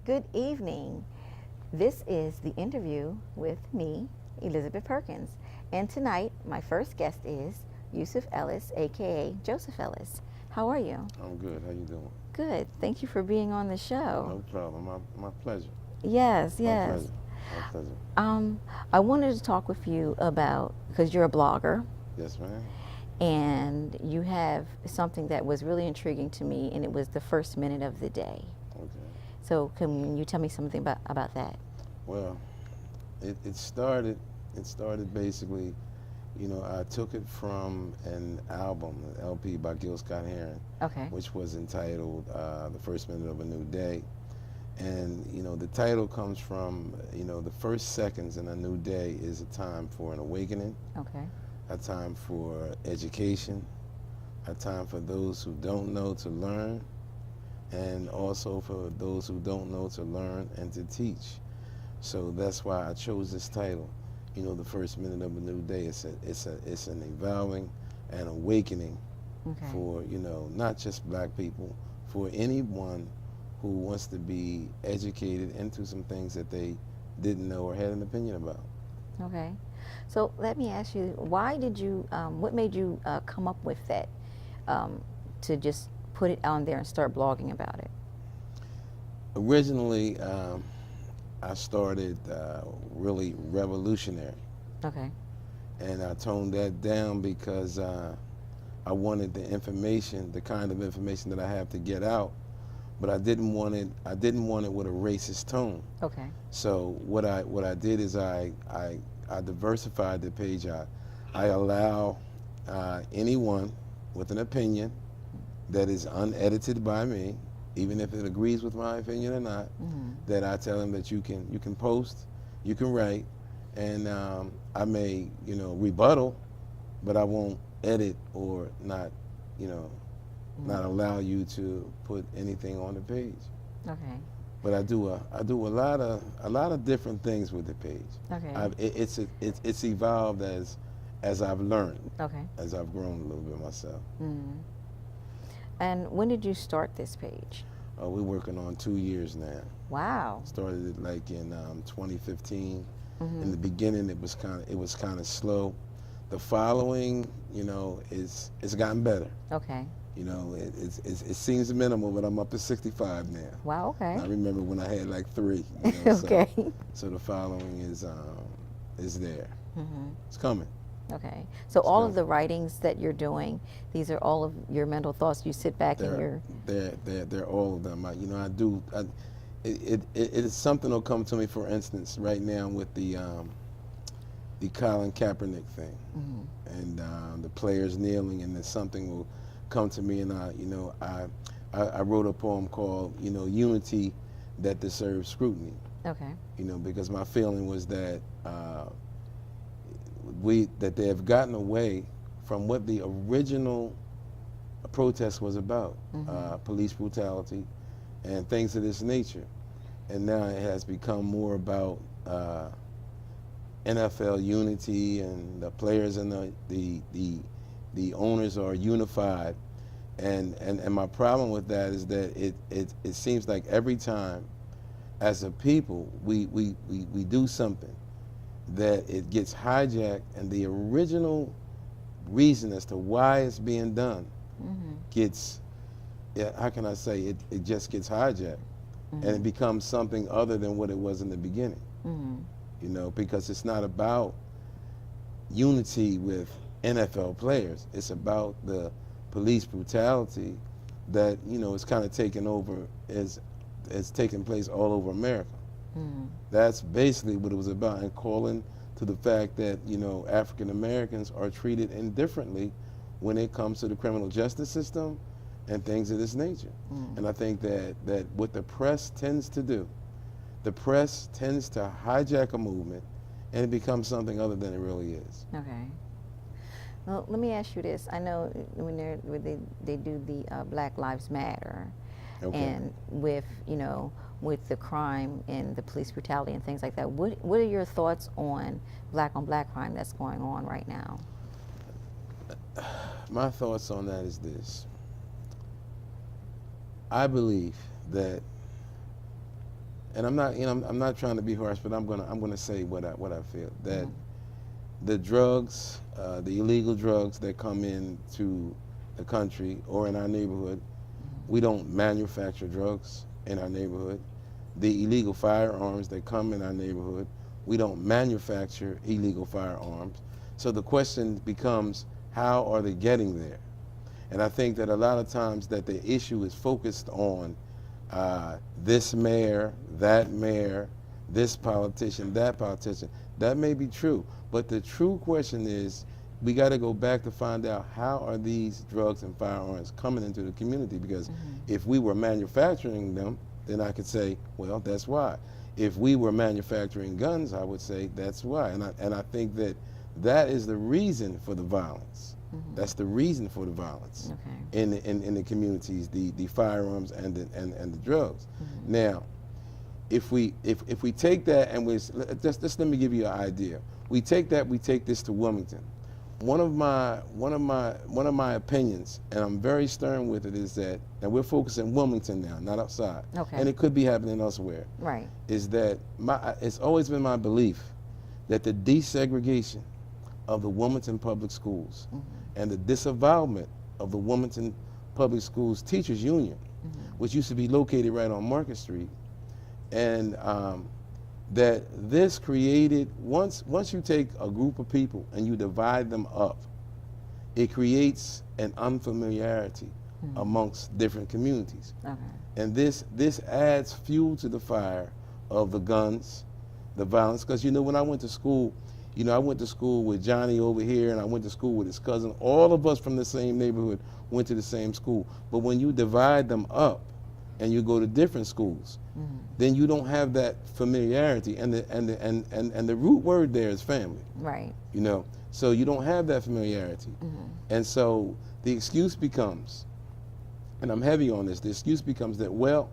Good evening. This is the interview with me, Elizabeth Perkins. And tonight, my first guest is Joseph Ellis, aka Joseph Ellis. How are you? I'm good. How you doing? Good. Thank you for being on the No show. problem. My pleasure. Yes, My yes. pleasure. My pleasure. Um, I wanted to talk with you about, because you're a blogger, Yes, ma'am. and you have something that was really intriguing to me, and it was the first minute of the day. Okay. So can you tell me something about that? Well, it started. It started basically. I took it from an album, an LP by Gil Scott-Heron, Okay. which was entitled "The First Minute of a New Day," and the title comes from the first seconds in a new day is a time for an awakening, Okay. a time for education, a time for those who don't know to learn, and also for those who don't know to learn and to teach. So that's why I chose this title. The first minute of a new day. It's an evolving and awakening Okay. for not just black people, for anyone who wants to be educated into some things that they didn't know or had an opinion about. Okay. So let me ask you, what made you come up with that to just put it on there and start blogging about it? Originally, I started really revolutionary, Okay. and I toned that down because I wanted the information, the kind of information that I have, to get out, but I didn't want it. I didn't want it with a racist tone. Okay. So what I did is I diversified the page. I allow anyone with an opinion that is unedited by me, even if it agrees with my opinion or not, Mm-hmm. that I tell them that you can post, you can write, and I may rebuttal, but I won't edit or not not allow you to put anything on the page. Okay. But I do a lot of different things with the page. Okay. It's evolved as I've learned, Okay. as I've grown a little bit myself. Mm. And when did you start this page? We're working on 2 years now. Wow. Started it like in 2015. Mm-hmm. In the beginning, it was kind of slow. The following, it's gotten better. Okay. It seems minimal, but I'm up to 65 now. Wow. Okay. I remember when I had like 3. Okay. So the following is there. Mm-hmm. It's coming. Okay. So all of the writings that you're doing, these are all of your mental thoughts. You sit back and you're. They're all of them. It is something that'll come to me. For instance, right now with the Colin Kaepernick thing, Mm-hmm. and the players kneeling, and then something will come to me, and I wrote a poem called Unity That Deserves Scrutiny. Okay. Because my feeling was that they have gotten away from what the original protest was about, Mm-hmm. police brutality and things of this nature. And now it has become more about NFL unity, and the players and the owners are unified. And my problem with that is that it seems like every time as a people we do something, that it gets hijacked, and the original reason as to why it's being done Mm-hmm. gets, how can I say, it just gets hijacked, Mm-hmm. and it becomes something other than what it was in the beginning. Mm-hmm. Because it's not about unity with NFL players. It's about the police brutality that is kind of taken over, is taking place all over America. Mm-hmm. That's basically what it was about, and calling to the fact that African Americans are treated indifferently when it comes to the criminal justice system and things of this nature. Mm-hmm. And I think that what the press tends to do, the press tends to hijack a movement, and it becomes something other than it really is. Okay. Well, let me ask you this. I know when they do the Black Lives Matter, Okay. and with the crime and the police brutality and things like that. What are your thoughts on black crime that's going on right now? My thoughts on that is this. I believe that and I'm not, I'm not trying to be harsh, but I'm gonna say what I feel, that the drugs, the illegal drugs that come into the country or in our neighborhood, we don't manufacture drugs in our neighborhood. The illegal firearms that come in our neighborhood, we don't manufacture illegal firearms. So the question becomes, how are they getting there? And I think that a lot of times that the issue is focused on this mayor, this politician, that politician. That may be true, but the true question is, we got to go back to find out, how are these drugs and firearms coming into the community? Because if we were manufacturing them, then I could say, well, that's why. If we were manufacturing guns, I would say that's why. And I think that that is the reason for the violence. That's the reason for the violence in the communities, the firearms and the drugs. Now, if we take that and just let me give you an idea. We take this to Wilmington. One of my opinions, and I'm very stern with it, is that, and we're focusing Wilmington now, not outside, and it could be happening elsewhere. Right. Is that it's always been my belief that the desegregation of the Wilmington Public Schools and the disavowalment of the Wilmington Public Schools Teachers Union, which used to be located right on Market Street, and that this created, once you take a group of people and you divide them up, it creates an unfamiliarity amongst different communities. And this adds fuel to the fire of the guns, the violence. Because when I went to school, I went to school with Johnny over here, and I went to school with his cousin. All of us from the same neighborhood went to the same school. But when you divide them up and you go to different schools, then you don't have that familiarity, and the root word there is family. Right. So you don't have that familiarity, and so the excuse becomes, and I'm heavy on this, the excuse becomes that, well,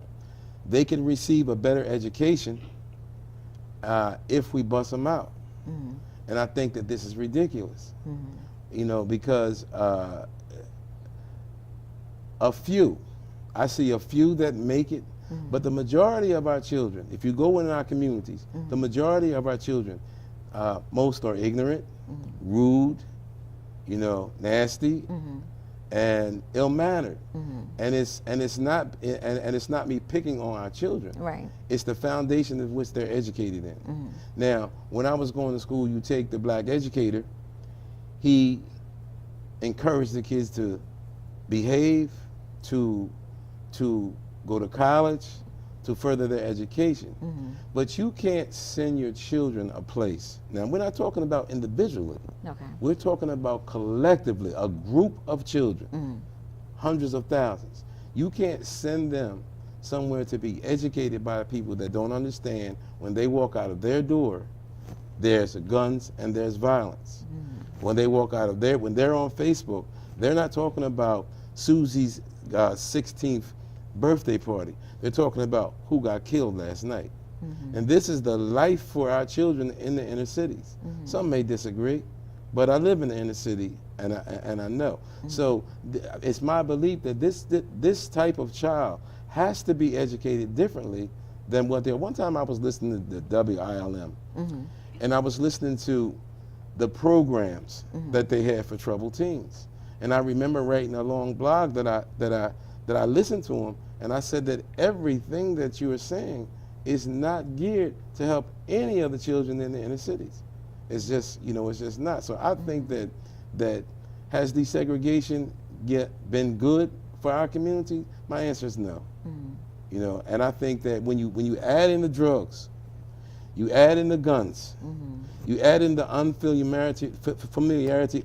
they can receive a better education if we bust them out. And I think that this is ridiculous, because I see a few that make it, but the majority of our children, if you go in our communities, the majority of our children, most are ignorant, rude, nasty, and ill-mannered. And it's not me picking on our children. Right. It's the foundation of which they're educated in. Now, when I was going to school, you take the black educator, he encouraged the kids to behave, to go to college, to further their education. But you can't send your children a place. Now, we're not talking about individually. We're talking about collectively, a group of children, hundreds of thousands. You can't send them somewhere to be educated by people that don't understand when they walk out of their door, there's guns and there's violence. When they walk out of when they're on Facebook, they're not talking about Susie's 16th birthday party. They're talking about who got killed last night. And this is the life for our children in the inner cities. Some may disagree, but I live in the inner city, and I know. So it's my belief that this type of child has to be educated differently than what they're. One time I was listening to the WILM, and I was listening to the programs that they had for troubled teens. And I remember writing a long blog that I listened to them, and I said that everything that you are saying is not geared to help any of the children in the inner cities. It's just, it's just not. So I think that has desegregation been good for our community? My answer is no. And I think that when you add in the drugs, you add in the guns, you add in the unfamiliarity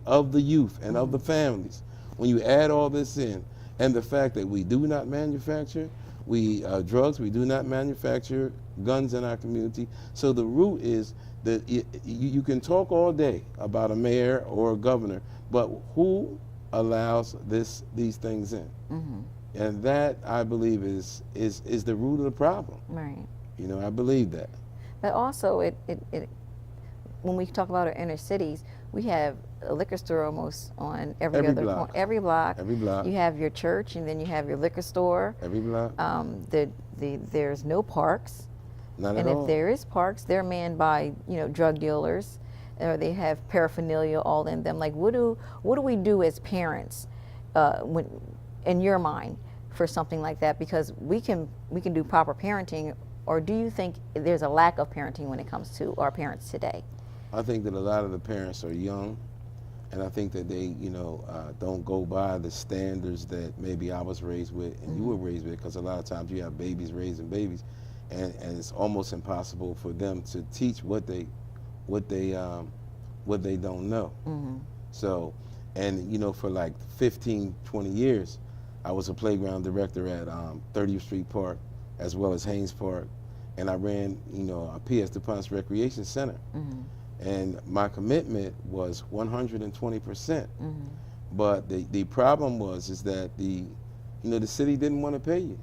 of the youth and of the families, when you add all this in, and the fact that we do not manufacture drugs, we do not manufacture guns in our community. So the root is that you can talk all day about a mayor or a governor, but who allows these things in? And that, I believe, is the root of the problem. Right. I believe that. But also, when we talk about our inner cities, we have a liquor store almost on every other block. Every block. You have your church, and then you have your liquor store. Every block. There's no parks. Not at And all. if there is parks, they're manned by, drug dealers, or they have paraphernalia all in them. Like, what do we do as parents, when, in your mind, for something like that? Because we can do proper parenting, or do you think there's a lack of parenting when it comes to our parents today? I think that a lot of the parents are young, and I think that they, don't go by the standards that maybe I was raised with and you were raised with, because a lot of times you have babies raising babies, and it's almost impossible for them to teach what they don't know. So, and for like 15, 20 years, I was a playground director at 30th Street Park, as well as Haynes Park, and I ran, a P.S. DuPont's Recreation Center. And my commitment was 120%. But the problem is that the city didn't want to pay you.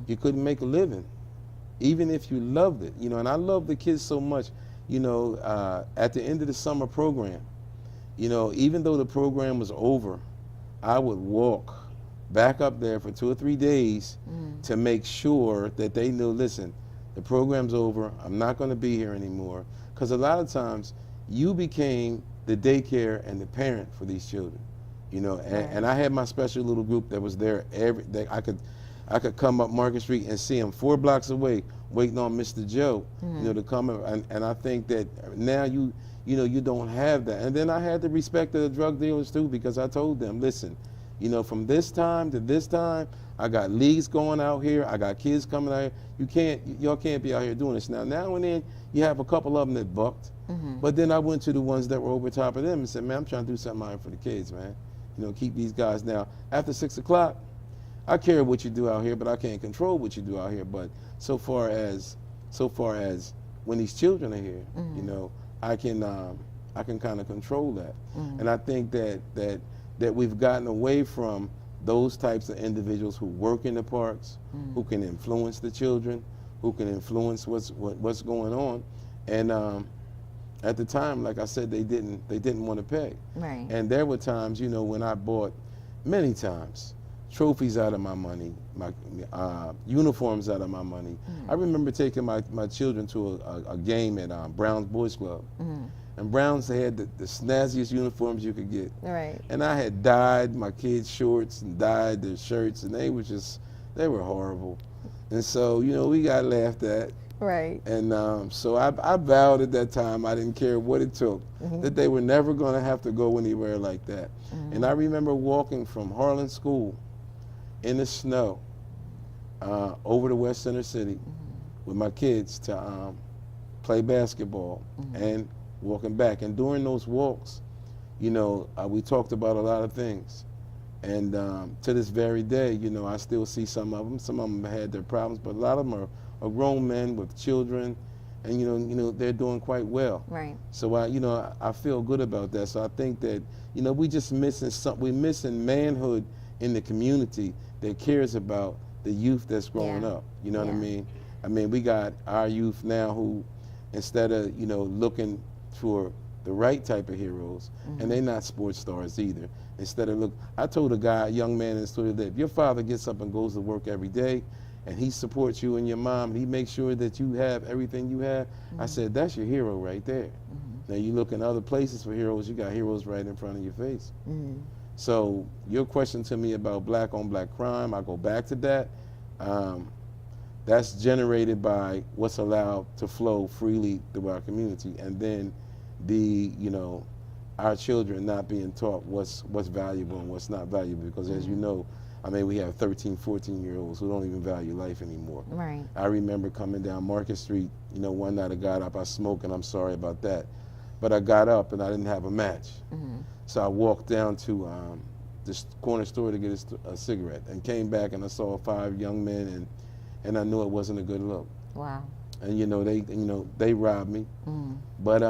You couldn't make a living, even if you loved it. And I love the kids so much. At the end of the summer program, even though the program was over, I would walk back up there for 2 or 3 days to make sure that they knew, listen, the program's over, I'm not going to be here anymore. Because a lot of times you became the daycare and the parent for these children, and I had my special little group that was there every day. I could come up Market Street and see them 4 blocks away waiting on Mr. Joe, to come, and I think that now you don't have that. And then I had the respect of the drug dealers too, because I told them, listen, from this time to this time, I got leagues going out here. I got kids coming out here. Y'all can't be out here doing this. Now and then, you have a couple of them that bucked. But then I went to the ones that were over top of them and said, man, I'm trying to do something out here for the kids, man. Keep these guys. Now, after 6 o'clock, I care what you do out here, but I can't control what you do out here. But so far as when these children are here, I can kind of control that. And I think that we've gotten away from those types of individuals who work in the parks, who can influence the children, who can influence what's going on. And at the time, like I said, they didn't want to pay. Right. And there were times, when I bought, many times, trophies out of my money, my uniforms out of my money. I remember taking my children to a game at Brown's Boys Club. And Browns, they had the snazziest uniforms you could get. Right. And I had dyed my kids' shorts and dyed their shirts, and they were horrible. And so, we got laughed at. Right. And so I vowed at that time, I didn't care what it took, that they were never going to have to go anywhere like that. And I remember walking from Harlan School in the snow over to West Center City with my kids to play basketball and walking back. And during those walks, we talked about a lot of things. And to this very day, I still see some of them. Some of them had their problems, but a lot of them are grown men with children, and they're doing quite well. Right. So I feel good about that. So I think that we just we're missing manhood in the community that cares about the youth that's growing up. You know what I mean? I mean, we got our youth now who, instead of looking for the right type of heroes, and they're not sports stars either. Instead of I told a young man in the story, that if your father gets up and goes to work every day, and he supports you and your mom, and he makes sure that you have everything you have, I said, that's your hero right there. Now you look in other places for heroes, you got heroes right in front of your face. So your question to me about black on black crime, I go back to that. That's generated by what's allowed to flow freely through our community, and then our children not being taught what's valuable and what's not valuable, because as you know, I mean, we have 13, 14-year-olds who don't even value life anymore. Right. I remember coming down Market Street, one night I got up, I smoked, and I'm sorry about that, but I got up and I didn't have a match. So I walked down to this corner store to get a cigarette, and came back and I saw 5 young men, and I knew it wasn't a good look. Wow. And they robbed me, but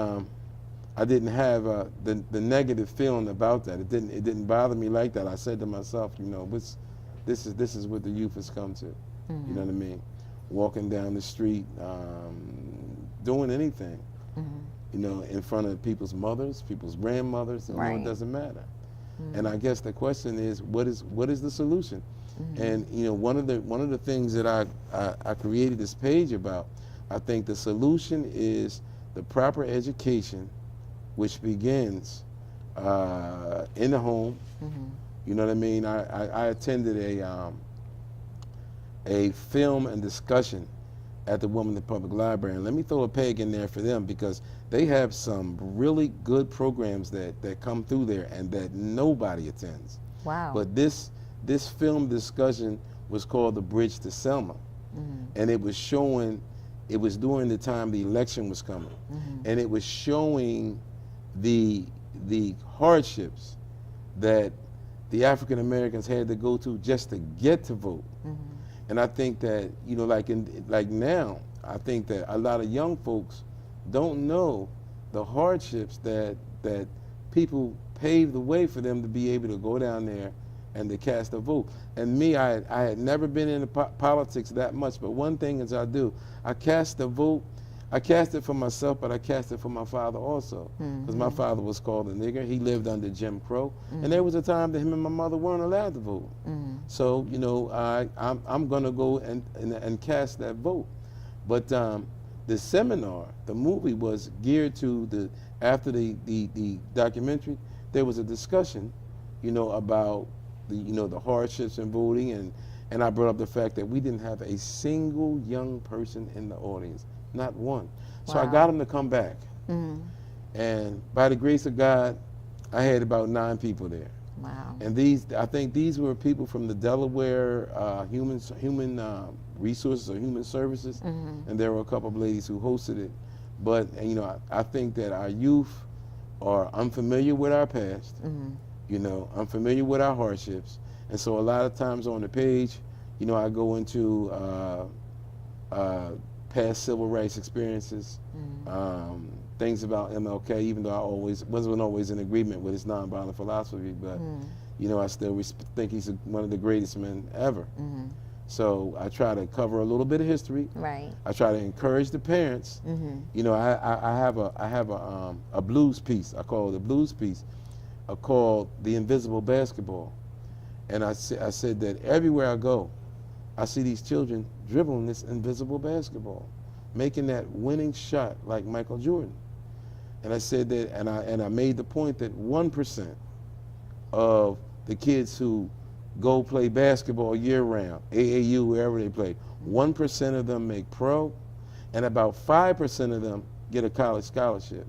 I didn't have the negative feeling about that. It didn't bother me like that. I said to myself, this is what the youth has come to. You know what I mean? Walking down the street, doing anything, in front of people's mothers, people's grandmothers, and it doesn't matter. And I guess the question is, what is the solution? And one of the things that I created this page about I think the solution is the proper education, which begins in the home. Mm-hmm. You know what I mean? I attended a film and discussion at the Women in Public Library, and let me throw a peg in there for them, because they have some really good programs that come through there and that nobody attends. Wow. But this film discussion was called The Bridge to Selma, Mm-hmm. and it was showing, it was during the time the election was coming, Mm-hmm. and it was showing the hardships that the African Americans had to go through just to get to vote. Mm-hmm. And I think that, you know, like now, I think that a lot of young folks don't know the hardships that people paved the way for them to be able to go down there and to cast a vote. And me, I had never been into politics that much, but one thing is I do. I cast a vote. I cast it for myself, but I cast it for my father also, because my father was called a nigger. He lived under Jim Crow, and there was a time that him and my mother weren't allowed to vote. Mm-hmm. So, you know, I'm going to go and cast that vote. But the seminar, the movie was geared to after the documentary, there was a discussion, you know, about the hardships in voting, and I brought up the fact that we didn't have a single young person in the audience, not one. So I Wow. got them to come back. Mm-hmm. And by the grace of God, I had about 9 people there. Wow. And I think these were people from the Delaware Human Resources or Human Services, Mm-hmm. and there were a couple of ladies who hosted it. But you know, I think that our youth are unfamiliar with our past, Mm-hmm. you know, unfamiliar with our hardships, and so a lot of times on the page, you know, I go into past civil rights experiences, Mm-hmm. Things about MLK, even though I wasn't always in agreement with his nonviolent philosophy, but Mm-hmm. you know, I still think he's one of the greatest men ever. Mm-hmm. So I try to cover a little bit of history. Right. I try to encourage the parents. Mm-hmm. You know, I have a blues piece. I call it a blues piece, called "The Invisible Basketball," and I said that everywhere I go, I see these children dribbling this invisible basketball, making that winning shot like Michael Jordan. And I said that, and I made the point that 1% of the kids who go play basketball year-round, AAU, wherever they play, 1% of them make pro, and about 5% of them get a college scholarship.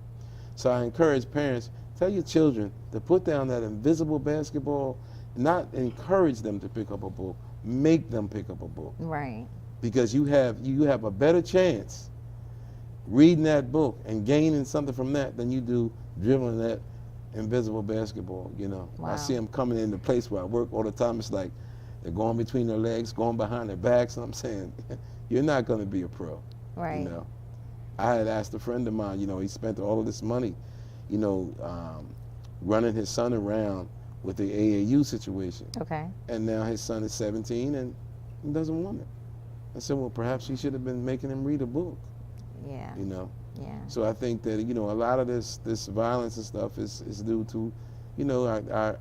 So I encourage parents, tell your children to put down that invisible basketball, not encourage them to pick up a book, make them pick up a book. Right. Because you have a better chance reading that book and gaining something from that than you do dribbling that invisible basketball, you know. Wow. I see them coming in the place where I work all the time. It's like they're going between their legs, going behind their backs, and I'm saying, you're not going to be a pro. Right. You know, I had asked a friend of mine, you know, he spent all of this money, you know, running his son around with the AAU situation. Okay. And now his son is 17 and he doesn't want it. I said, well, perhaps you should have been making him read a book, Yeah. you know. Yeah. So I think that, you know, a lot of this violence and stuff is due to, you know,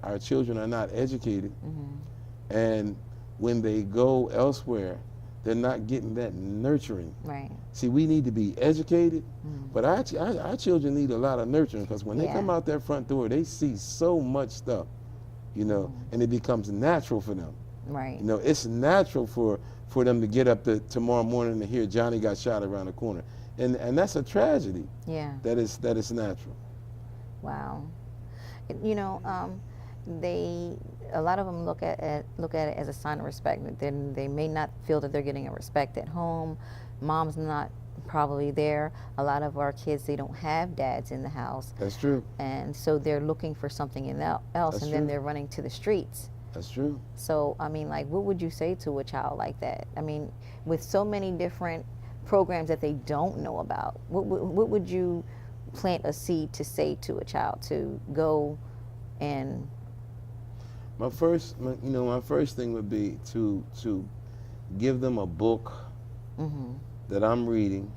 our children are not educated. Mm-hmm. And when they go elsewhere, they're not getting that nurturing. Right. See, we need to be educated, Mm. but our children need a lot of nurturing, because when they Yeah. come out that front door, they see so much stuff, you know, and it becomes natural for them. Right. You know, it's natural for them to get up tomorrow morning and hear Johnny got shot around the corner. And that's a tragedy. Yeah. That is natural. Wow. You know, a lot of them look at it as a sign of respect. Then they may not feel that they're getting a respect at home. Mom's not probably there. A lot of our kids, they don't have dads in the house, That's true. and so they're looking for something else, That's and then true. they're running to the streets. That's true. So, I mean, like, what would you say to a child like that? I mean, with so many different programs that they don't know about, what would you plant a seed to say to a child to go and? My first thing would be to give them a book Mm-hmm. that I'm reading,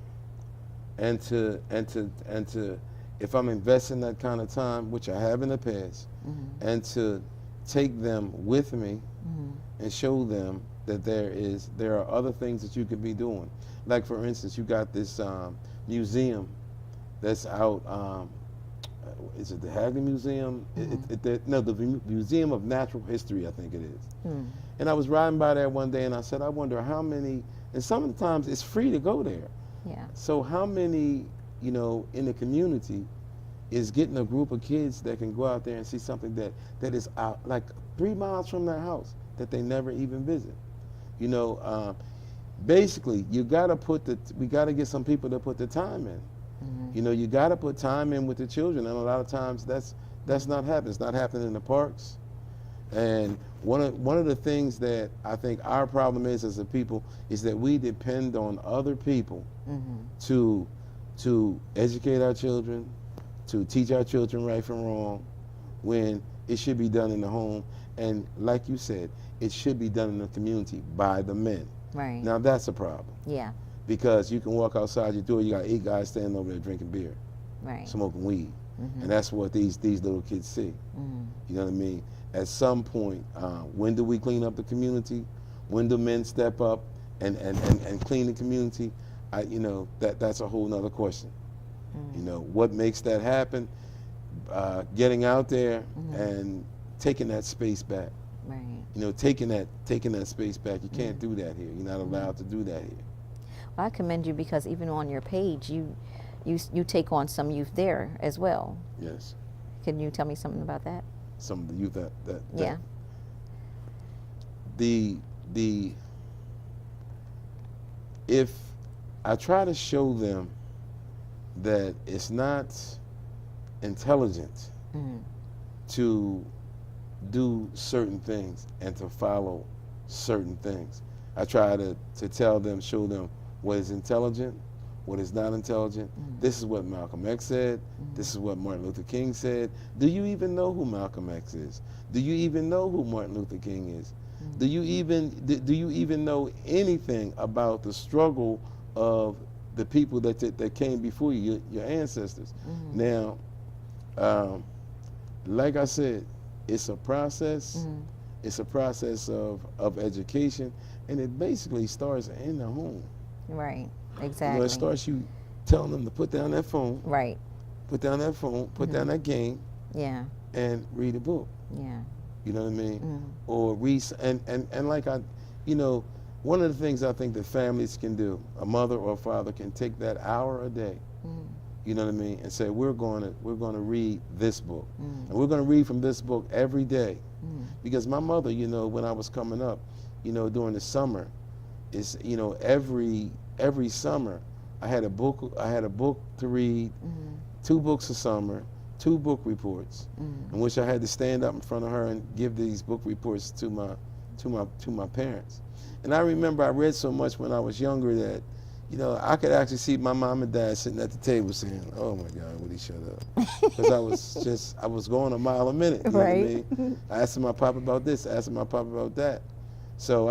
and to if I'm investing that kind of time, which I have in the past, Mm-hmm. and to take them with me and show them that there are other things that you could be doing. Like for instance, you got this museum that's out. Is it the Hagley Museum? No, the Museum of Natural History, I think it is. And I was riding by there one day, and I said, I wonder how many. And sometimes it's free to go there. Yeah. So how many, in the community, is getting a group of kids that can go out there and see something that is out like 3 miles from their house that they never even visit. Basically, we got to get some people to put the time in. You got to put time in with the children, and a lot of times that's not happening. It's not happening in the parks. And one of the things that I think our problem is as a people is that we depend on other people to educate our children, to teach our children right from wrong, when it should be done in the home. And like you said, it should be done in the community by the men. Right. Now that's a problem. Yeah. Because you can walk outside your door, you got 8 guys standing over there drinking beer, right, smoking weed, and that's what these little kids see. You know what I mean? At some point, when do we clean up the community? When do men step up and clean the community? That's a whole nother question. What makes that happen? Getting out there and taking that space back. Right. Taking that space back. You can't do that here. You're not allowed to do that here. Well, I commend you because even on your page, you take on some youth there as well. Yes. Can you tell me something about that? Some of the youth that yeah. If I try to show them that it's not intelligent to do certain things and to follow certain things. I try to tell them, show them what is intelligent, what is not intelligent. This is what Malcolm X said. This is what Martin Luther King said. Do you even know who Malcolm X is? Do you even know who Martin Luther King is? Do you even know anything about the struggle of the people that came before you, your ancestors? Now, like I said, it's a process. It's a process of education, and it basically starts in the home. Right, exactly. It starts you telling them to put down that phone. Right. Put down that phone, put down that game. Yeah. And read a book. Yeah. You know what I mean? Or read, and like one of the things I think that families can do, a mother or a father can take that hour a day, you know what I mean, and say, we're going to read this book. And we're going to read from this book every day. Because my mother, when I was coming up, during the summer, is every summer I had a book to read, 2 books a summer, 2 book reports, in which I had to stand up in front of her and give these book reports to my parents. And I remember I read so much when I was younger that I could actually see my mom and dad sitting at the table saying, "Oh my God, would he shut up?" Because I was going a mile a minute. You know what I mean? I asked my papa about this, I asked my papa about that. So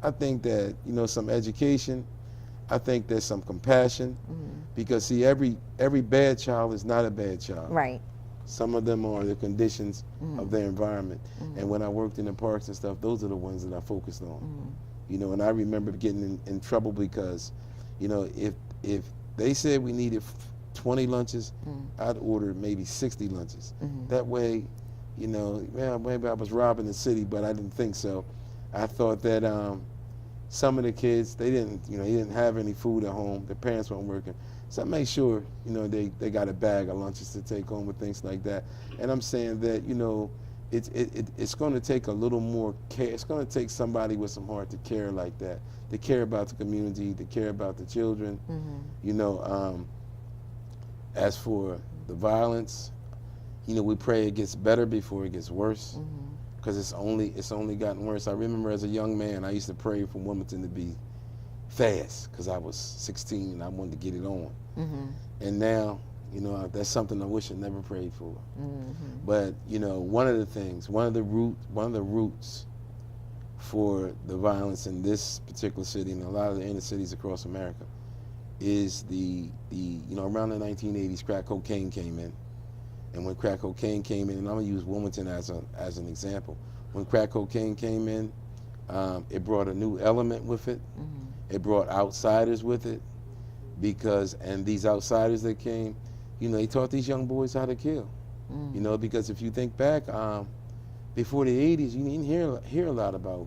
I think that some education. I think there's some compassion, because see, every bad child is not a bad child. Right. Some of them are the conditions of their environment. And when I worked in the parks and stuff, those are the ones that I focused on. And I remember getting in trouble because, if they said we needed 20 lunches, I'd order maybe 60 lunches. That way, maybe I was robbing the city, but I didn't think so. I thought that some of the kids, they didn't have any food at home. Their parents weren't working. So I made sure, they got a bag of lunches to take home and things like that. And I'm saying that, it's going to take a little more care. It's going to take somebody with some heart to care like that, to care about the community, to care about the children. As for the violence, we pray it gets better before it gets worse. Because it's only gotten worse. I remember as a young man, I used to pray for Wilmington to be fast, because I was 16 and I wanted to get it on. And now, that's something I wish I never prayed for. But one of the roots for the violence in this particular city and a lot of the inner cities across America is around the 1980s, crack cocaine came in. And when crack cocaine came in, and I'm gonna use Wilmington as an example, when crack cocaine came in, it brought a new element with it. It brought outsiders with it, and these outsiders that came, they taught these young boys how to kill. Because if you think back, before the 80s, you didn't hear a lot about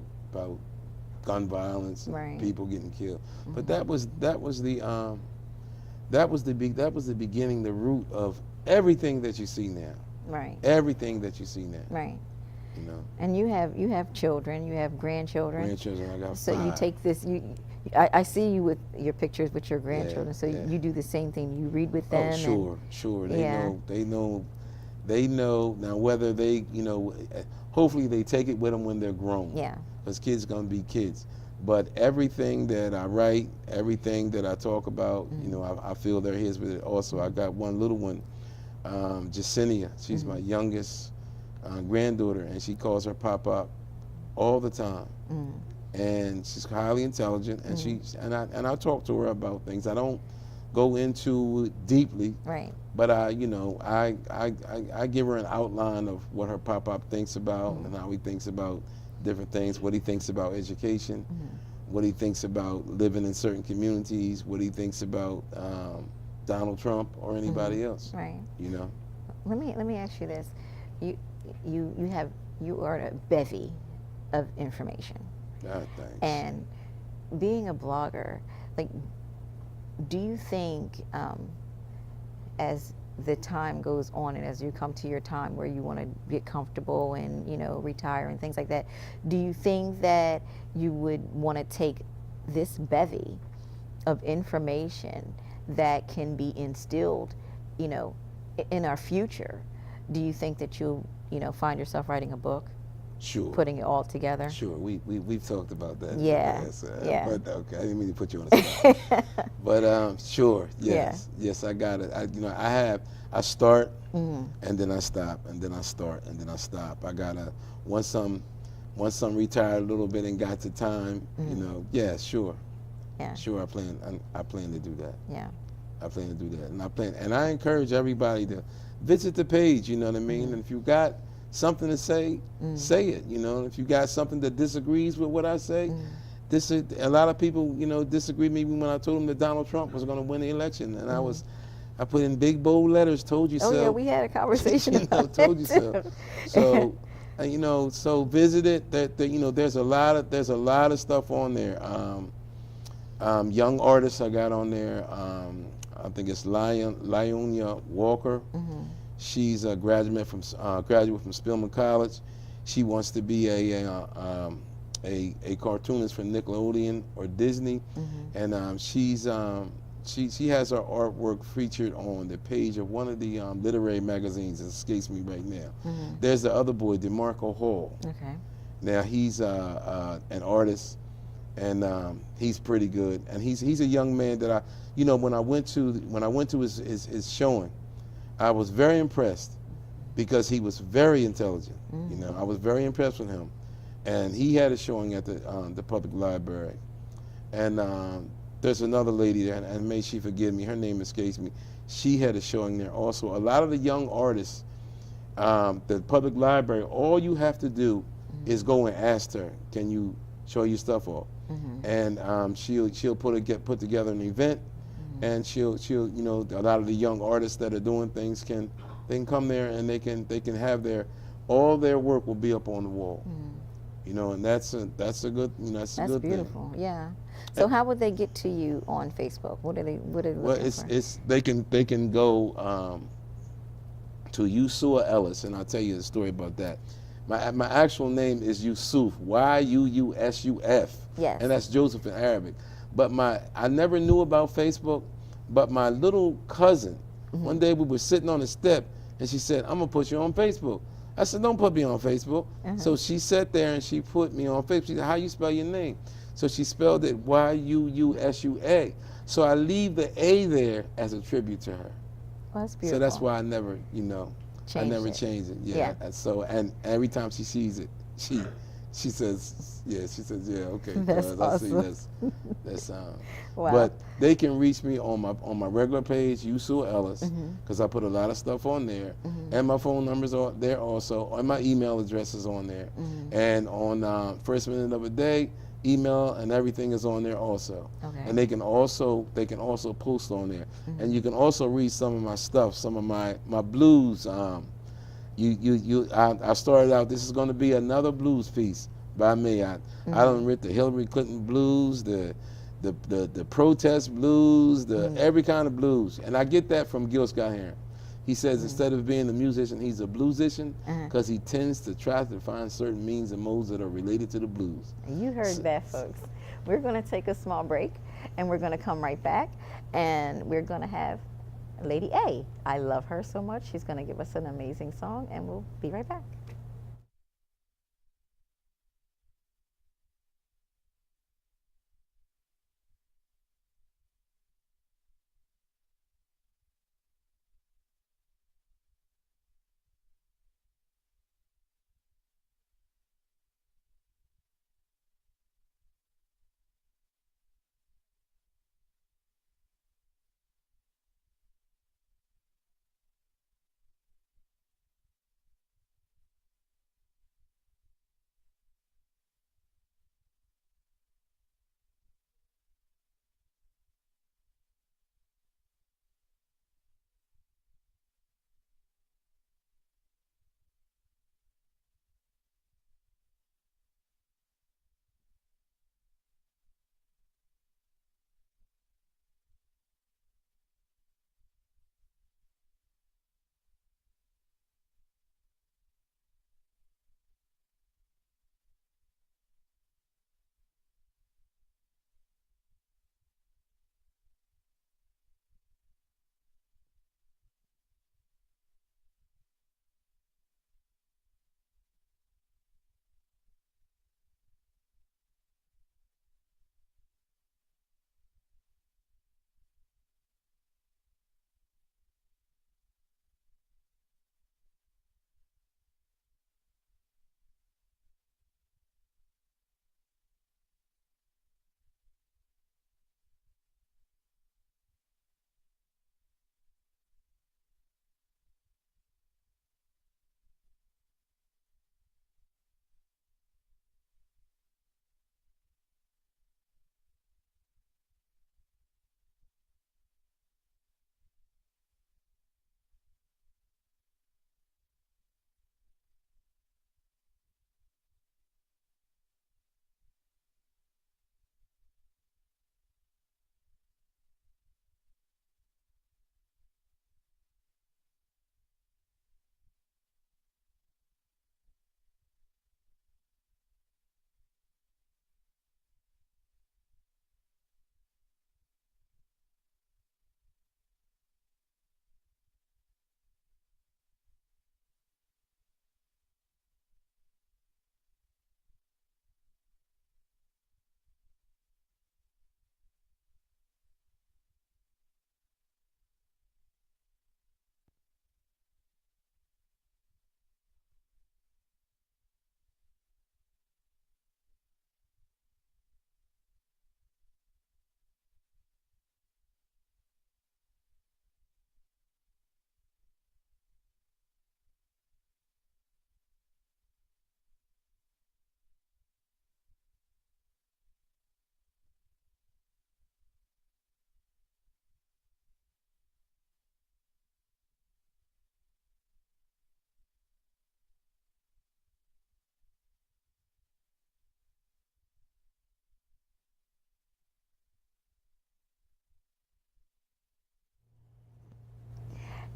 gun violence, and people getting killed. But that was the beginning, the root of everything that you see now. Right. Everything that you see now. Right. And you have children, you have grandchildren. Grandchildren, I got 5. So you take this, I see you with your pictures with your grandchildren. So you do the same thing. You read with them. Oh, sure. They know. Now whether they, hopefully they take it with them when they're grown. Yeah. Because kids gonna be kids. But everything that I write, everything that I talk about, I feel they're his with it. Also, I got one little one, Jacinia. She's my youngest granddaughter, and she calls her Pop-Up all the time. And she's highly intelligent, and I talk to her about things. I don't go into it deeply, but I give her an outline of what her Pop-Up thinks about and how he thinks about different things, what he thinks about education, what he thinks about living in certain communities, what he thinks about Donald Trump or anybody else. Right. Let me ask you this: you are a bevy of information. Thanks. And being a blogger, do you think as the time goes on and as you come to your time where you want to get comfortable and retire and things like that, do you think that you would want to take this bevy of information that can be instilled in our future? Do you think that you'll find yourself writing a book? Sure. Putting it all together? Sure. We've talked about that. Yeah. Yeah. But okay, I didn't mean to put you on the spot. But sure. Yes. Yeah. Yes, I got it. I start and then I stop and then I start and then I stop. I gotta once I'm retired a little bit and got to time, yeah, sure. Yeah. Sure, I plan to do that. Yeah. I plan to do that. And I encourage everybody to visit the page, you know what I mean? And if you got something to say, say it, If you got something that disagrees with what I say, a lot of people, disagree with me when I told them that Donald Trump was going to win the election. And I put in big, bold letters, told you so. Oh, yeah, we had a conversation about that, told you so. So, so visit it. There's a lot of stuff on there. Young artists I got on there. I think it's Lyonia Walker. She's a graduate from Spelman College. She wants to be a cartoonist for Nickelodeon or Disney, and she has her artwork featured on the page of one of the literary magazines. It escapes me right now. There's the other boy, DeMarco Hall. Okay. Now he's an artist, and he's pretty good. And he's a young man that when I went to his showing, I was very impressed because he was very intelligent. I was very impressed with him, and he had a showing at the public library. And there's another lady there, and may she forgive me, her name escapes me. She had a showing there also. A lot of the young artists, the public library, all you have to do is go and ask her, can you show your stuff off? And she'll put together an event. And she'll a lot of the young artists that are doing things can come there and they can have all their work will be up on the wall. And that's a good that's a good beautiful thing. Yeah. So how would they get to you on Facebook? What are they looking for? They can go to Joseph Ellis, and I'll tell you the story about that. My actual name is Yusuf, Yuusuf. Yes. And that's Joseph in Arabic. But I never knew about Facebook, but my little cousin, one day we were sitting on the step, and she said, I'm going to put you on Facebook. I said, don't put me on Facebook. So she sat there and she put me on Facebook. She said, how you spell your name? So she spelled it Yuusua. So I leave the A there as a tribute to her. Well, that's beautiful. So that's why I never, changed it. Yeah. And so, and every time she sees it, She says, yeah. She says, yeah. Okay, That's cuz I see awesome. that sound. Wow. But they can reach me on my regular page, Yusuf Ellis, Mm-hmm. because I put a lot of stuff on there, Mm-hmm. and my phone numbers are there also, and my email address is on there, Mm-hmm. and on First Minute of a Day, email and everything is on there also. Okay. And they can also post on there, Mm-hmm. and you can also read some of my stuff, some of my blues. I started out. This is going to be another blues piece by me. I done read the Hillary Clinton blues, the protest blues, the every kind of blues, and I get that from Gil Scott Heron. He says instead of being a musician, he's a bluesician because he tends to try to find certain means and modes that are related to the blues. You heard that, folks. We're going to take a small break, and we're going to come right back, and we're going to have Lady A. I love her so much. She's going to give us an amazing song, and we'll be right back.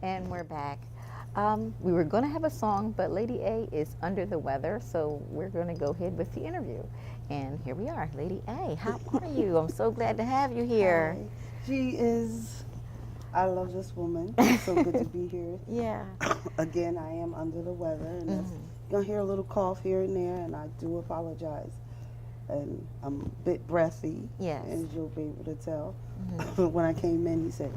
And we're back. We were going to have a song, but Lady A is under the weather, so we're going to go ahead with the interview. And here we are. Lady A, how are you? I'm so glad to have you here. Hi. She is, I love this woman. It's so good to be here. Yeah. Again, I am under the weather, and you're going to hear a little cough here and there, and I do apologize. And I'm a bit breathy, Yes. as you'll be able to tell. When I came in, he said,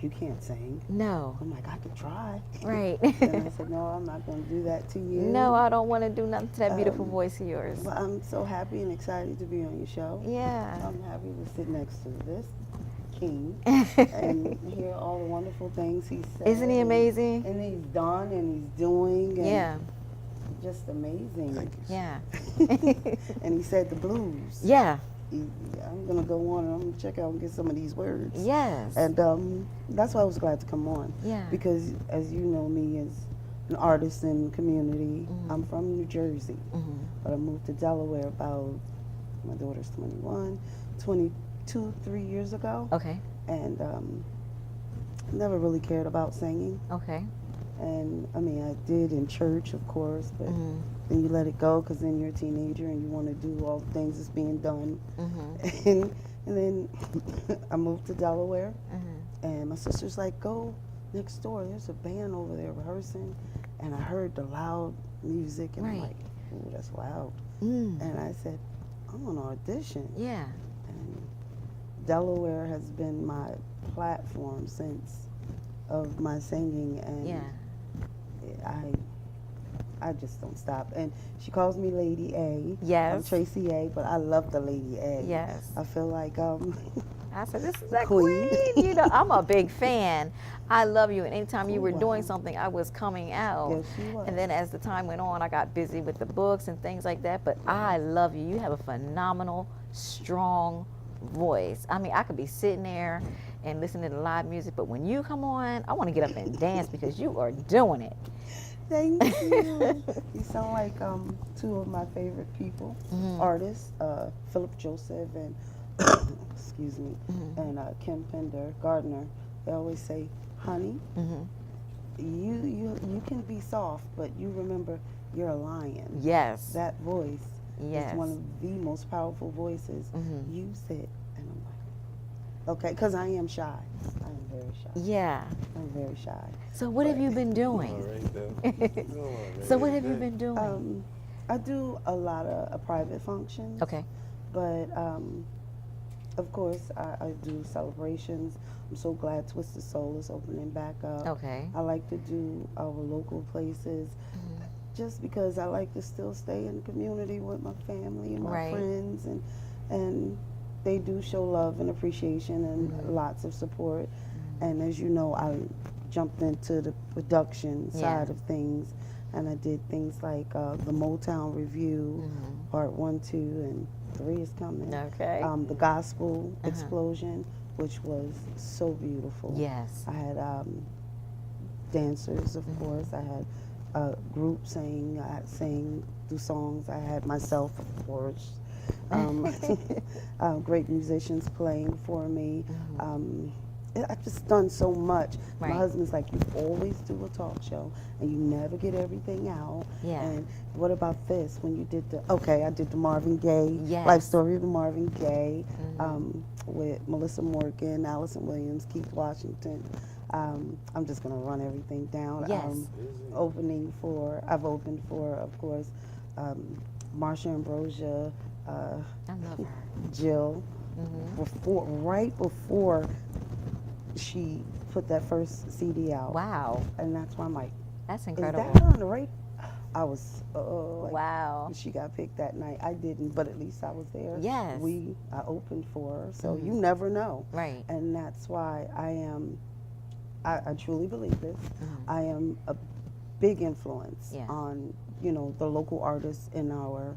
you can't sing. No. I'm like, I could try. Right. And I said, no, I'm not going to do that to you. No, I don't want to do nothing to that beautiful Um, voice of yours. Well, I'm so happy and excited to be on your show. Yeah. I'm happy to sit next to this king and hear all the wonderful things he said. Isn't he amazing? And he's done and he's doing. And Yeah. Just amazing. Thank you. Yeah. And he said the blues. Yeah. I'm going to go on and I'm going to check out and get some of these words. Yes. And that's why I was glad to come on. Yeah. Because as you know me as an artist in the community, I'm from New Jersey. But I moved to Delaware about, my daughter's 22, 3 years ago. Okay. And never really cared about singing. Okay. And I mean, I did in church, of course, but then you let it go because then you're a teenager and you want to do all the things that's being done. And then I moved to Delaware, and my sister's like, go next door. There's a band over there rehearsing. And I heard the loud music, and I'm like, ooh, that's loud. And I said, I'm going to audition. Yeah. And Delaware has been my platform since of my singing, and Yeah. I just don't stop. And she calls me Lady A. Yes. I'm Tracy A, but I love the Lady A. Yes. I feel like I said, this is that Queen. queen. You know, I'm a big fan. I love you. And anytime you Oh, were doing wow. something, I was coming out. Yes, you was. And then as the time went on, I got busy with the books and things like that. But I love you. You have a phenomenal, strong voice. I mean, I could be sitting there and listening to live music, but when you come on, I want to get up and dance because you are doing it. Thank you. You sound like two of my favorite people, artists, Philip Joseph and excuse me, and Kim Pender Gardner. They always say, honey, you can be soft, but you remember you're a lion. Yes. That voice Yes. is one of the most powerful voices. Use it. And I'm like, okay, because I am shy. I am very shy. Yeah. I'm very shy. So what have you been doing? So what have you been doing? I do a lot of private functions. Okay. But of course, I do celebrations. I'm so glad Twisted Soul is opening back up. Okay. I like to do our local places just because I like to still stay in the community with my family and my friends, and they do show love and appreciation and lots of support. And as you know, I jumped into the production side of things, and I did things like the Motown Review, Part 1, 2, and 3 is coming. Okay. The Gospel Explosion, which was so beautiful. Yes. I had dancers, of course. I had a group sing. I sang through songs. I had myself, of course. Great musicians playing for me. I've just done so much. My husband's like, you always do a talk show and you never get everything out. Yeah. And what about this? When you did I did the Marvin Gaye, Life Story of the Marvin Gaye, with Melissa Morgan, Allison Williams, Keith Washington. I'm just going to run everything down. Yes. I've opened for, of course, Marsha Ambrosia, I love her. Jill, right before she put that first CD out. Wow. And that's why I'm like, That's is incredible. that on the radio? I was, like, Wow. she got picked that night. I didn't, but at least I was there. Yes. I opened for her, so you never know. Right. And that's why I truly believe this. I am a big influence on, the local artists in our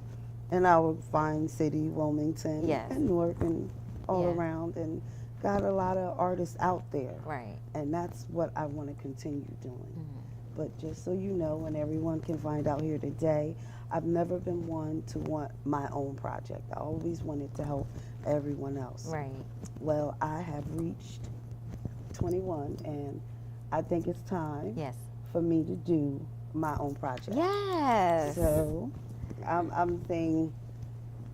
fine city, Wilmington, and Newark, and all around, and got a lot of artists out there. Right. And that's what I want to continue doing. But just so you know, and everyone can find out here today, I've never been one to want my own project. I always wanted to help everyone else. Right. Well, I have reached 21, and I think it's time for me to do my own project. Yes. So I'm saying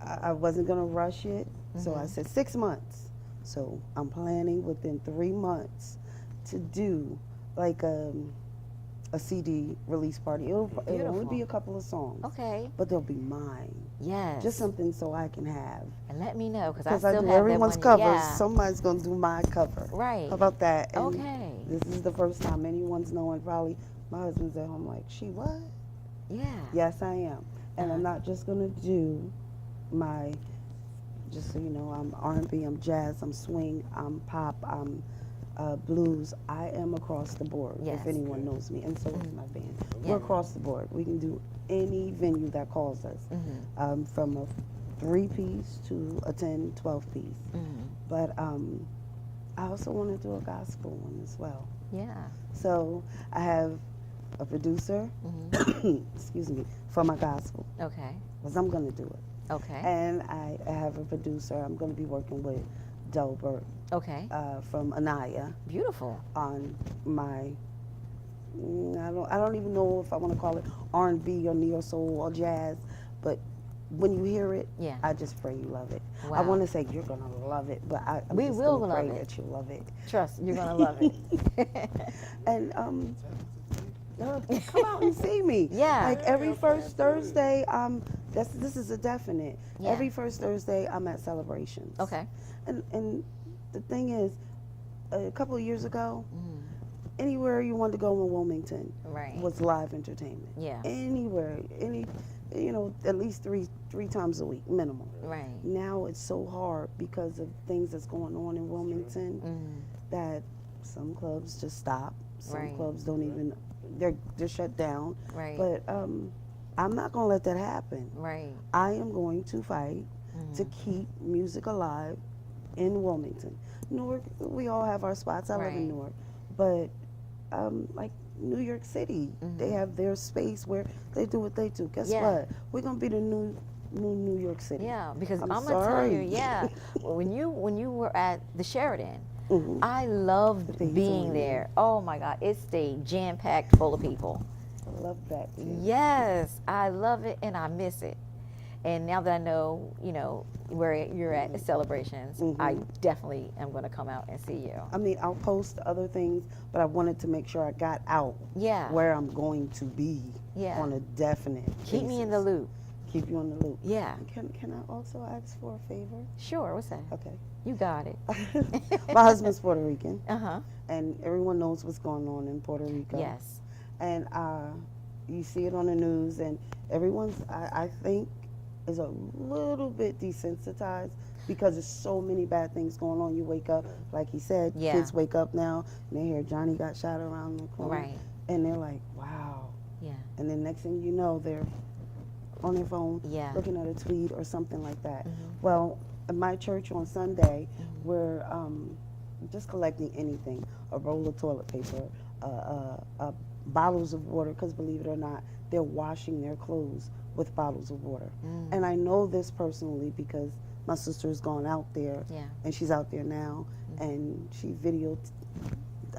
I wasn't going to rush it, so I said 6 months. So I'm planning within 3 months to do like a CD release party. It'll only be a couple of songs. Okay. But they'll be mine. Yes. Just something so I can have. And let me know, because I Because I still do have everyone's that one. covers. Yeah. Somebody's going to do my cover. Right. How about that? And Okay. this is the first time anyone's knowing. Probably my husband's at home like, she what? Yeah. Yes, I am. And I'm Uh-huh. not just going to do my, just so you know, I'm R&B, I'm jazz, I'm swing, I'm pop, I'm blues. I am across the board, Yes. if anyone knows me. And so is my band. Yeah. We're across the board. We can do any venue that calls us, from a 3-piece to a 10, 12-piece. But I also want to do a gospel one as well. Yeah. So I have a producer, excuse me, for my gospel, Okay. because I'm going to do it. Okay. And I have a producer. I'm going to be working with Delbert Okay. from Anaya Beautiful. on my. I don't even know if I want to call it R&B or neo soul or jazz, but when you hear it, Yeah. I just pray you love it. Wow. I want to say you're gonna love it, but I'm We just will gonna pray love it. that you love it. Trust, you're gonna love it. And come out and see me. Yeah. Like every first Thursday, this is a definite. Yeah. Every first Thursday, I'm at Celebrations. Okay. And the thing is, a couple of years ago, anywhere you wanted to go in Wilmington Right. was live entertainment. Yeah. Anywhere, at least three times a week, minimum. Right. Now it's so hard because of things that's going on in Wilmington that some clubs just stop. Some Right. clubs don't even, they're shut down. Right. But I'm not going to let that happen. Right. I am going to fight to keep music alive in Wilmington. Newark, we all have our spots. I live Right. in Newark. But like New York City, they have their space where they do what they do. Guess Yeah. what? We're going to be the new New York City. Yeah, because I'm I'm gonna tell you, sorry. yeah. when you were at the Sheraton, Mhm. I loved The being pavilion. there. Oh my God, it stayed jam packed full of people. I love that too. Yes, I love it and I miss it. And now that I know, where you're at celebrations, I definitely am going to come out and see you. I mean, I'll post other things, but I wanted to make sure I got out Yeah. where I'm going to be Yeah. on a definite Keep me in the basis. loop. Keep you in the loop. Yeah. Can I also ask for a favor? Sure. What's that? Okay. You got it. My husband's Puerto Rican, Uh-huh. and everyone knows what's going on in Puerto Rico. Yes. And you see it on the news, and everyone's, I think, is a little bit desensitized because there's so many bad things going on. You wake up, like he said, Yeah. kids wake up now, and they hear Johnny got shot around the corner. Right. And they're like, wow. Yeah. And then next thing you know, they're on their phone Yeah. looking at a tweet or something like that. Mhm. Well, at my church on Sunday, we're just collecting anything, a roll of toilet paper, bottles of water, because believe it or not, they're washing their clothes with bottles of water. And I know this personally because my sister's gone out there, Yeah. and she's out there now, and she videoed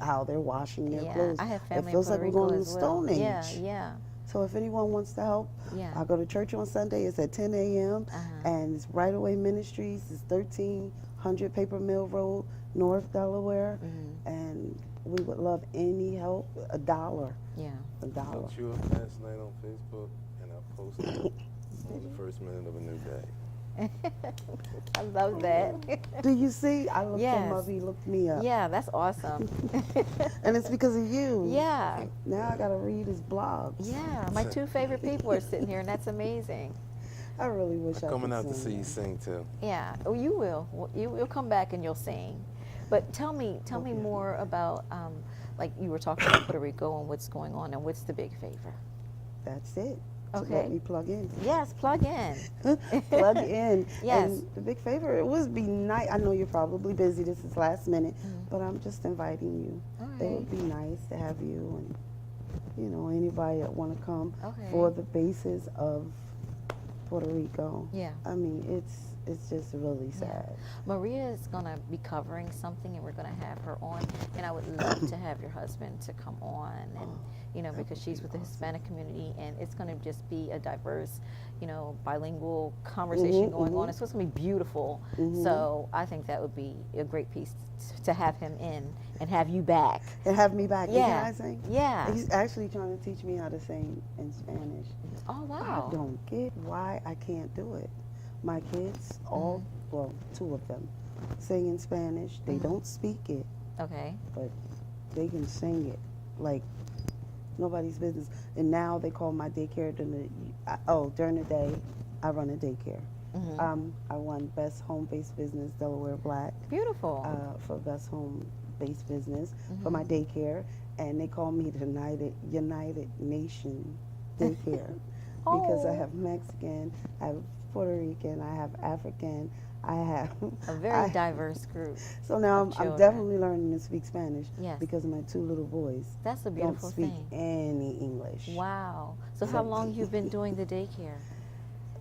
how they're washing their Yeah. clothes. I have family It feels in like Puerto we're Rico going to as the well. Stone Age. Yeah. Yeah. So if anyone wants to help, Yeah. I go to church on Sunday. It's at 10 a.m. And it's Right Away Ministries. It's 1300 Paper Mill Road, North Delaware. And we would love any help. $1. Yeah. $1. Looked you up last night on Facebook, and I posted on the first minute of a new day. I love that. Do you see? I looked Yes. him up. He looked me up. Yeah, that's awesome. And it's because of you. Yeah. Now I got to read his blogs. Yeah. My two favorite people are sitting here, and that's amazing. I really wish I Coming could out to sing see you that. sing too. Yeah. Oh, you will. You'll come back and you'll sing. But tell me more about, like you were talking about Puerto Rico and what's going on, and what's the big favor? That's it. So Okay. let me plug in. Yes, plug in. Plug in. Yes. And the big favor, it would be nice. I know you're probably busy. This is last minute, but I'm just inviting you. All It right. would be nice to have you and anybody that want to come Okay. for the basis of Puerto Rico. Yeah. I mean, it's just really sad. Maria is going to be covering something, and we're going to have her on. And I would love to have your husband to come on, and you know, because she's with the Hispanic community, and it's going to just be a diverse, you know, bilingual conversation going on. So it's going to be beautiful. So I think that would be a great piece to have him in and have you back. And have me back. Yeah. Can I sing? Yeah. He's actually trying to teach me how to sing in Spanish. Oh, wow. I don't get why I can't do it. My kids, well, 2 of them, sing in Spanish. They don't speak it, Okay. but they can sing it like nobody's business. And now they call my daycare during the day, I run a daycare. I won Best Home-Based Business Delaware Black Beautiful. for Best Home-Based Business for my daycare, and they call me the United Nation Daycare because I have Mexican, I have Puerto Rican, I have African, I have A very diverse group. So now of I'm children. definitely learning to speak Spanish Yes. because my 2 little boys That's a don't beautiful speak thing. any English. Wow. So how long you've been doing the daycare?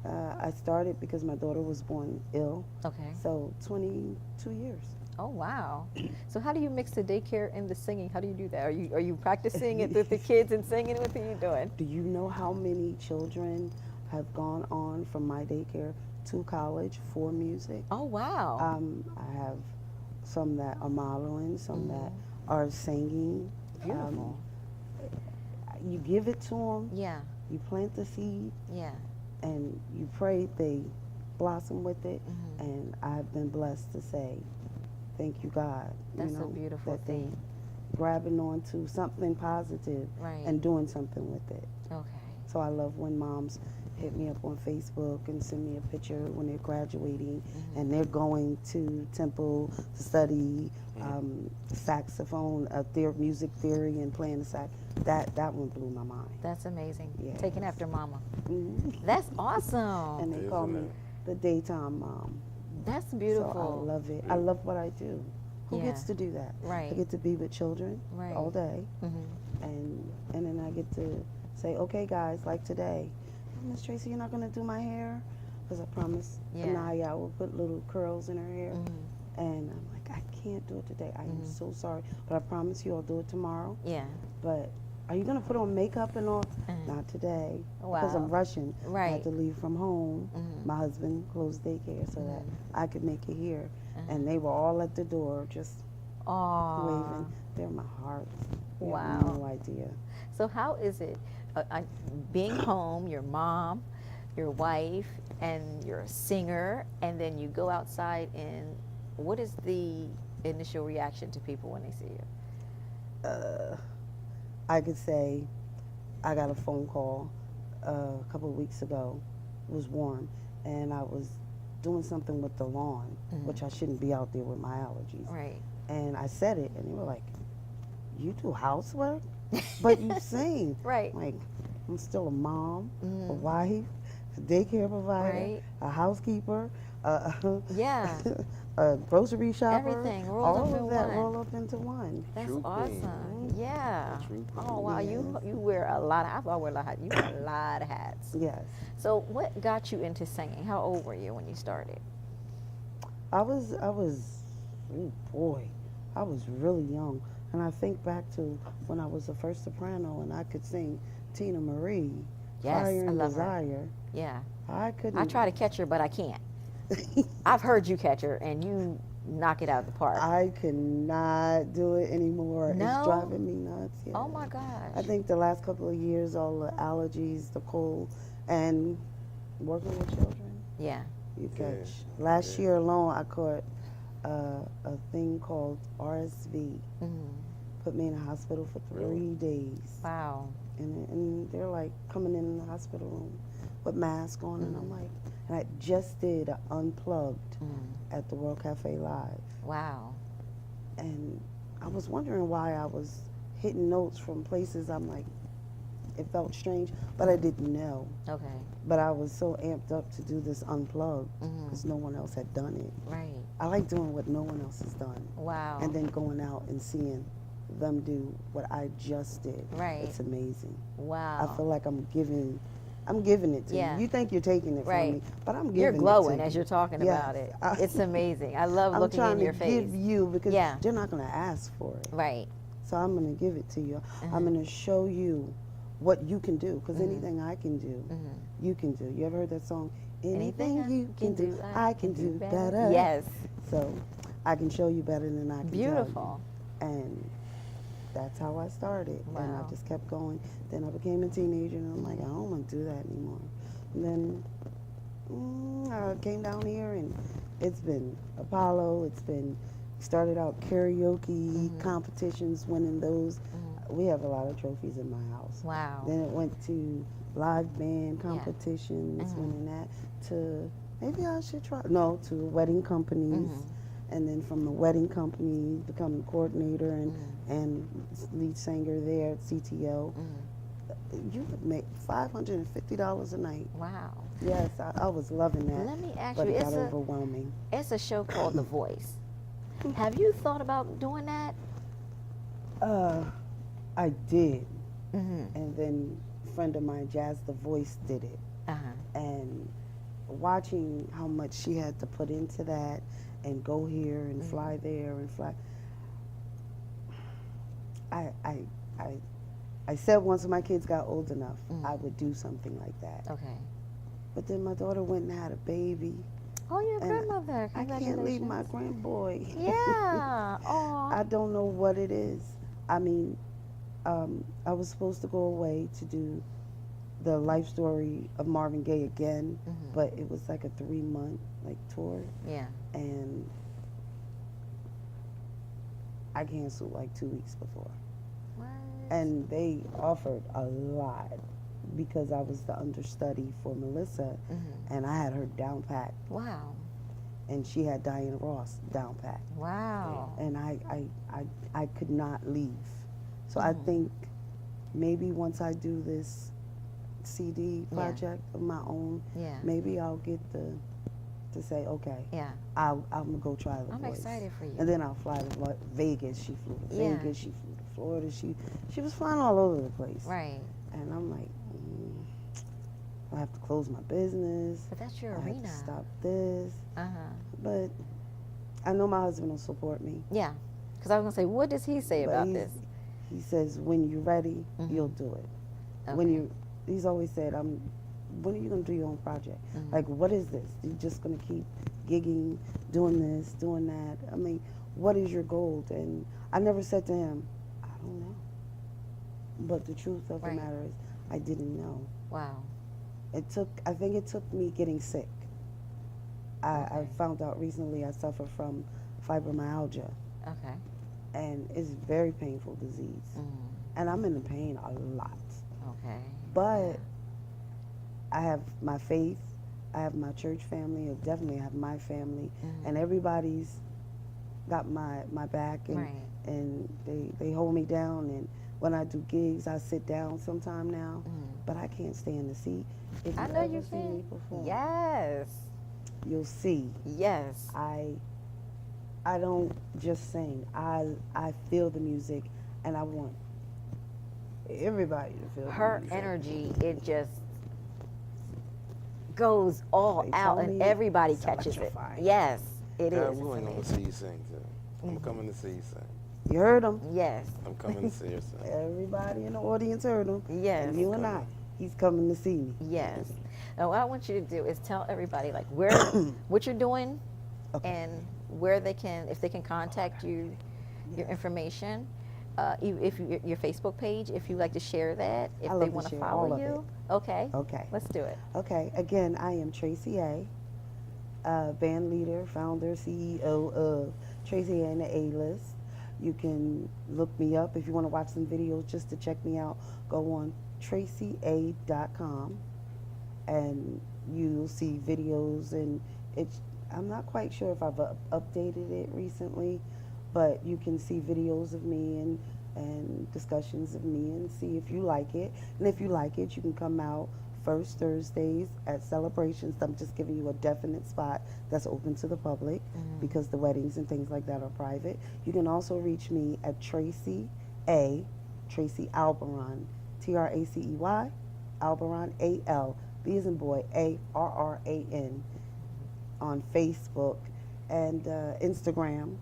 I started because my daughter was born ill, Okay. so 22 years. Oh, wow. So how do you mix the daycare and the singing? How do you do that? Are you practicing it with the kids and singing? What are you doing? Do you know how many children have gone on from my daycare to college for music? Oh, wow. I have some that are modeling, some that are singing. Beautiful. You give it to them, Yeah. you plant the seed, Yeah. and you pray they blossom with it. And I've been blessed to say, thank you, God. That's you know, a beautiful that they thing. grabbing onto something positive Right. and doing something with it. Okay. So I love when moms hit me up on Facebook and send me a picture when they're graduating and they're going to Temple to study saxophone, their music theory, and playing the sax. That one blew my mind. That's amazing. Yes. Taking after mama. Mhm. That's awesome. And they Isn't call me it? the daytime mom. That's So beautiful. I love it. I love what I do. Who Yeah. gets to do that? Right. I get to be with children Right. all day, Mm-hmm. and then I get to say, okay, guys, like today, oh, Miss Tracy, you're not gonna do my hair, because I promised Yeah. Anaya I will put little curls in her hair, Mm-hmm. and I'm like, I can't do it today. I am so sorry, but I promise you I'll do it tomorrow. Yeah. But are you gonna put on makeup and all? Mhm. Not today, Wow. because I'm rushing. I Right. had to leave from home. Mhm. My husband closed daycare so that I could make it here, Mhm. and they were all at the door just Aw. waving. They're my heart. You Wow. have no idea. So how is it being home, your mom, your wife, and you're a singer, and then you go outside, and what is the initial reaction to people when they see you? I could say I got a phone call a couple of weeks ago. It was warm, and I was doing something with the lawn, which I shouldn't be out there with my allergies. Right. And I said it, and they were like, "You do housework, but you sing." Right. Like, I'm still a mom, a wife, a daycare provider, Right. a housekeeper, Yeah. a grocery shopper. Everything rolled all up of in that one. rolled up into one. That's True queen. awesome. Yeah. True Oh queen. wow, you wear a lot. I wear a lot of hats. You wear a lot of hats. Yes. So what got you into singing? How old were you when you started? I was, oh boy, I was really young. And I think back to when I was the first soprano and I could sing Tina Marie, Yes, Fire I and love her. Desire. Yeah. I couldn't. I try to catch her, but I can't. I've heard you catch her, and you knock it out of the park. I cannot do it anymore. No? It's driving me nuts. Yeah. Oh my gosh. I think the last couple of years, all the allergies, the cold, and working with children, Yeah. you Yeah, catch. Last yeah. year alone, I caught a thing called RSV. Mm. Put me in the hospital for 3 Really? days. Wow. And they're like coming in the hospital room with masks on, and I'm like, and I just did an unplugged at the World Cafe Live. Wow. And I was wondering why I was hitting notes from places I'm like, it felt strange, but I didn't know. Okay. But I was so amped up to do this unplugged because no one else had done it. Right. I like doing what no one else has done. Wow. And then going out and seeing them do what I just did. Right. It's amazing. Wow. I feel like I'm giving I'm giving it to Yeah. you. You think you're taking it Right. from me, but I'm giving You're it glowing to you. as you're talking Yes. about it. It's amazing. I love looking in your I'm face. trying to give you, because Yeah. they're not going to ask for it. Right. So I'm going to give it to you. I'm going to show you what you can do, because anything I can do, you can do. You ever heard that song? Anything you can do, I can do better. Yes. So I can show you better than I can tell you. Beautiful. And that's how I started. And I Wow. just kept going. Then I became a teenager, and I'm like, I don't want to do that anymore. And then I came down here, and it's been Apollo. It's been, started out karaoke competitions, winning those. We have a lot of trophies in my house. Wow. Then it went to live band competitions, winning that, to maybe I should try, no, to wedding companies. And then from the wedding company, become the coordinator and lead singer there at CTO. You would make $550 a night. Wow. Yes, I was loving that. Let me ask but you, it got overwhelming. It's a show called The Voice. Have you thought about doing that? I did. And then a friend of mine, Jazz the Voice, did it. And watching how much she had to put into that and go here and fly there and fly. I said once my kids got old enough, I would do something like that. Okay. But then my daughter went and had a baby. Oh, your And grandmother. I can't leave my grandboy. Yeah. Oh. I don't know what it is. I mean, I was supposed to go away to do the life story of Marvin Gaye again, but it was like a 3-month tour. Yeah. And I canceled like 2 weeks before. What? And they offered a lot because I was the understudy for Melissa, and I had her down pat, Wow. and she had Diana Ross down pat. Wow. And I could not leave. So I think maybe once I do this CD project of my own, maybe I'll get to say, okay, I'm gonna go try The Voice. I'm excited for you. And then I'll fly to Vegas. She flew to Vegas. She flew to Florida. She was flying all over the place. Right. And I'm like, I have to close my business. But that's your I arena. have to stop this. Uh-huh. But I know my husband will support me. Yeah. Because I was going to say, what does he say about this? He says, when you're ready, you'll do it. Okay. He's always said, when are you going to do your own project? Like, what is this? You're just going to keep gigging, doing this, doing that? I mean, what is your goal? And I never said to him, I don't know. But the truth of the matter is, I didn't know. Wow. I think it took me getting sick. I found out recently I suffer from fibromyalgia. Okay. And it's a very painful disease. And I'm in pain a lot. Okay. But I have my faith, I have my church family, I definitely have my family, and everybody's got my back, and they hold me down. And when I do gigs, I sit down sometime now, but I can't stay in the seat. If I you know ever you see me can. perform, Yes. you'll see. Yes. I don't just sing. I feel the music, and I want everybody to feel Her the music. energy, it just goes all They out, tell and me everybody it's catches it. electrifying. Yes, it God is. willing, I'm It's gonna amazing. see you sing too. I'm coming to see you sing. You heard him. Yes. I'm coming to see her sing. Everybody in the audience heard him. Yes. And you and I, he's coming to see me. Yes. Now, what I want you to do is tell everybody like where, what you're doing, and where they can, if they can contact you, your information. If your Facebook page, if you like to share that, if I love they to want to share follow all of you. Okay. Okay. Let's do it. Okay. Again, I am Tracy A, band leader, founder, CEO of Tracy A and the A-List. You can look me up if you want to watch some videos just to check me out. Go on tracya.com and you'll see videos, and I'm not quite sure if I've updated it recently, but you can see videos of me and discussions of me and see if you like it. And if you like it, you can come out first Thursdays at celebrations. I'm just giving you a definite spot that's open to the public because the weddings and things like that are private. You can also reach me at Tracy Albarran, Tracey, Albarran, A-L, B as in boy, A-R-R-A-N, on Facebook and Instagram,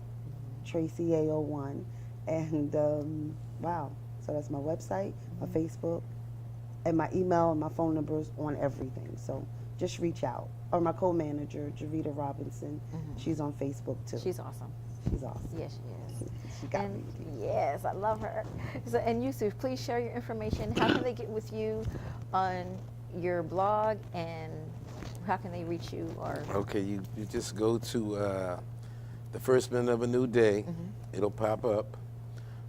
Tracy A01. And wow, so that's my website, my Facebook, and my email and my phone numbers on everything. So just reach out. Or my co-manager, Javita Robinson, she's on Facebook too. She's awesome. She's awesome. Yes, she is. She got And me. yes, I love her. So, and Yusuf, please share your information. How can they get with you on your blog, and how can they reach you? Or Okay, you just go to the first minute of a new day. It'll pop up.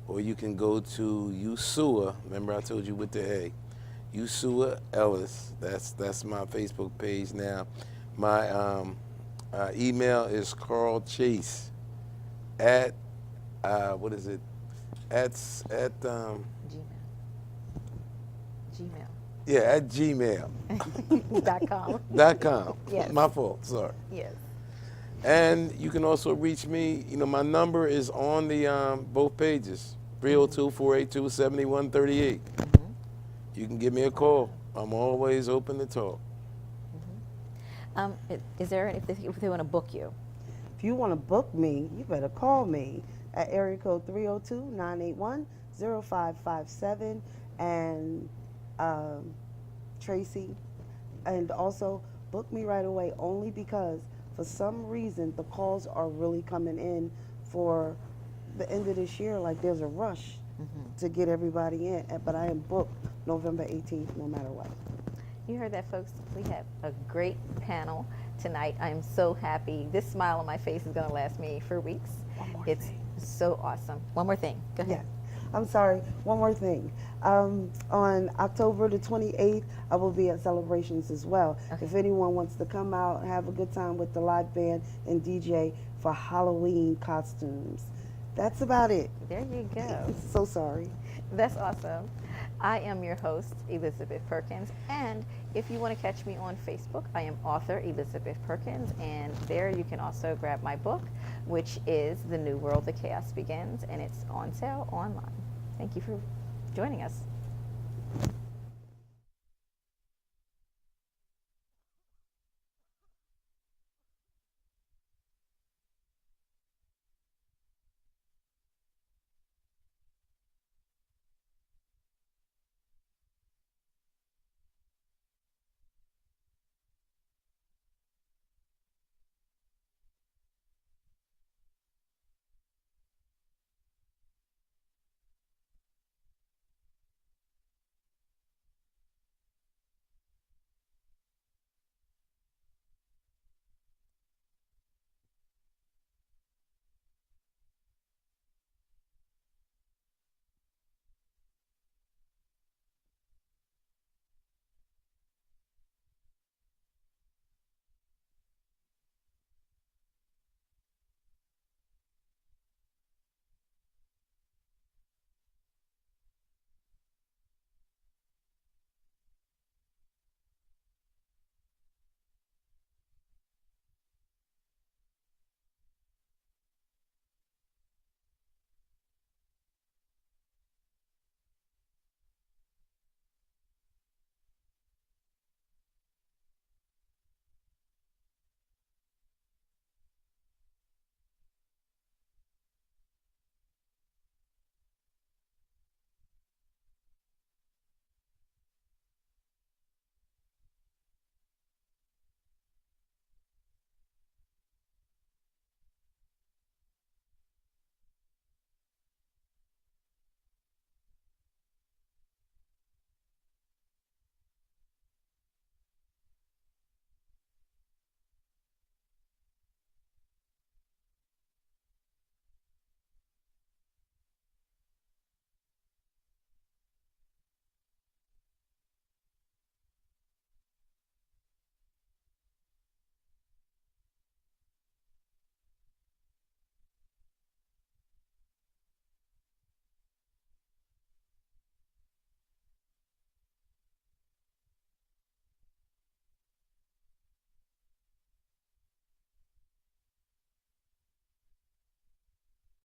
Or you can go to Usua. Remember I told you with the A. Usua Ellis. That's my Facebook page now. My email is Carl Chase at what is it? At Gmail. yeah, at gmail.com. .com. Yes. My fault, sorry. Yes. And you can also reach me. You know, my number is on the both pages, 302-482-7138. You can give me a call. I'm always open to talk. Is there, if they want to book you? If you want to book me, you better call me at area code 302-981-0557 and Tracy. And also book me right away, only because for some reason the calls are really coming in for the end of this year. Like there's a rush to get everybody in, but I am booked November 18th no matter what. You heard that, folks. We have a great panel tonight. I'm so happy. This smile on my face is going to last me for weeks. It's so awesome. One more thing. Go ahead. Yeah. I'm sorry. One more thing. On October the 28th, I will be at Celebrations as well. Okay. If anyone wants to come out and have a good time with the live band and DJ for Halloween costumes. That's about it. There you go. So sorry. That's awesome. I am your host, Elizabeth Perkins, and if you want to catch me on Facebook, I am author Elizabeth Perkins, and there you can also grab my book, which is The New World, The Chaos Begins, and it's on sale online. Thank you for joining us.